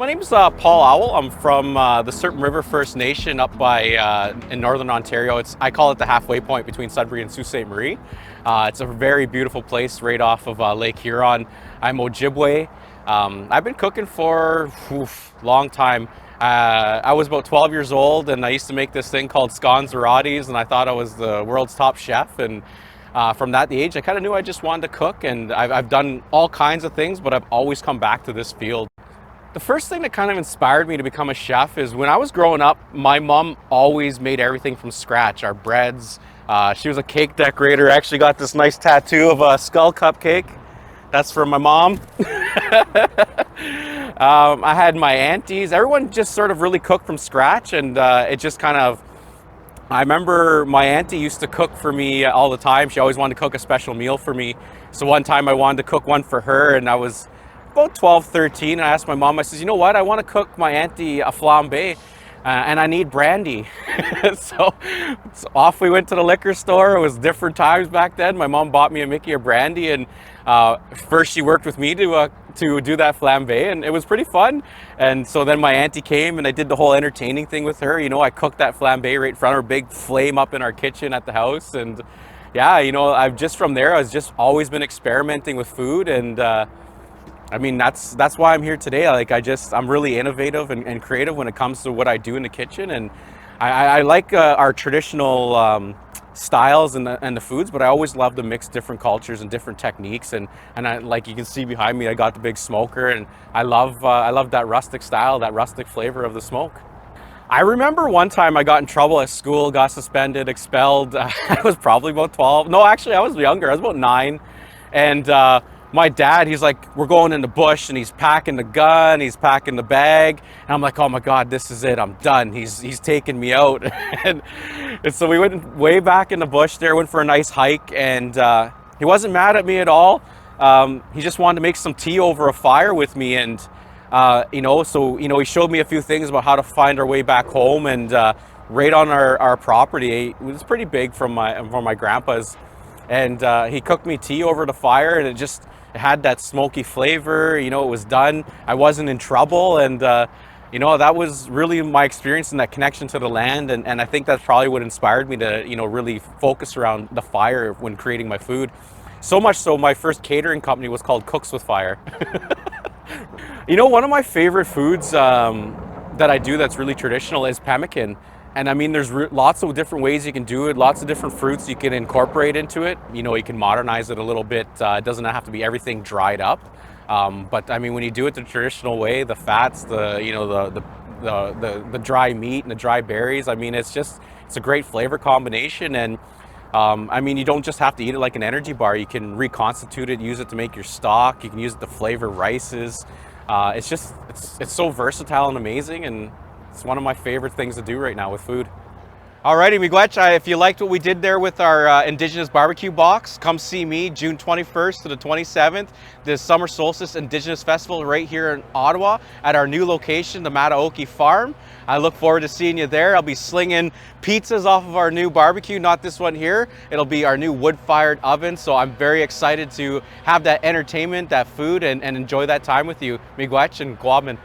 My name's Paul Owl. I'm from the Serpent River First Nation up by in Northern Ontario. I call it the halfway point between Sudbury and Sault Ste. Marie. It's a very beautiful place right off of Lake Huron. I'm Ojibwe. I've been cooking for a long time. I was about 12 years old and I used to make this thing called scones or rotis, and I thought I was the world's top chef. And from that age, I kind of knew I just wanted to cook, and I've done all kinds of things, but I've always come back to this field. The first thing that kind of inspired me to become a chef is when I was growing up, my mom always made everything from scratch. Our breads, she was a cake decorator. I actually got this nice tattoo of a skull cupcake. That's from my mom. I had my aunties. Everyone just sort of really cooked from scratch, and it just kind of, I remember my auntie used to cook for me all the time. She always wanted to cook a special meal for me. So one time I wanted to cook one for her, and I was about 12, 13. I asked my mom, I says, you know what? I want to cook my auntie a flambe and I need brandy. so off we went to the liquor store. It was different times back then. My mom bought me a Mickey of brandy, and first she worked with me to do that flambe, and it was pretty fun. And so then my auntie came and I did the whole entertaining thing with her. You know, I cooked that flambe right in front of her, big flame up in our kitchen at the house. And yeah, you know, I've just from there, I've just always been experimenting with food. And I mean, that's why I'm here today. Like, I'm really innovative and creative when it comes to what I do in the kitchen. And I like our traditional styles and the foods, but I always love to mix different cultures and different techniques. And like you can see behind me, I got the big smoker, and I love that rustic style, that rustic flavor of the smoke. I remember one time I got in trouble at school, got suspended, expelled. I was probably about 12. No, actually I was younger. I was about 9. And my dad, he's like, we're going in the bush, and he's packing the gun, he's packing the bag. And I'm like, oh my God, this is it. I'm done. He's taking me out. and so we went way back in the bush there, went for a nice hike, and he wasn't mad at me at all. He just wanted to make some tea over a fire with me. And, you know, so, you know, he showed me a few things about how to find our way back home. And right on our property, it was pretty big from my grandpa's. And he cooked me tea over the fire, and it had that smoky flavor. You know, it was done. I wasn't in trouble. And, you know, that was really my experience and that connection to the land. And I think that's probably what inspired me to, you know, really focus around the fire when creating my food. So much so, my first catering company was called Cooks with Fire. You know, one of my favorite foods that I do that's really traditional is pemmican. And I mean, there's lots of different ways you can do it, lots of different fruits you can incorporate into it. You know, you can modernize it a little bit. It doesn't have to be everything dried up. But I mean, when you do it the traditional way, the fats, the dry meat and the dry berries, I mean, it's a great flavor combination. And I mean, you don't just have to eat it like an energy bar. You can reconstitute it, use it to make your stock. You can use it to flavor rices. It's so versatile and amazing, and it's one of my favorite things to do right now with food. Alrighty, miigwech, if you liked what we did there with our Indigenous barbecue box, come see me June 21st to the 27th, the Summer Solstice Indigenous Festival right here in Ottawa at our new location, the Mataoki Farm. I look forward to seeing you there. I'll be slinging pizzas off of our new barbecue, not this one here. It'll be our new wood-fired oven, so I'm very excited to have that entertainment, that food, and enjoy that time with you. Miigwech and Guaman.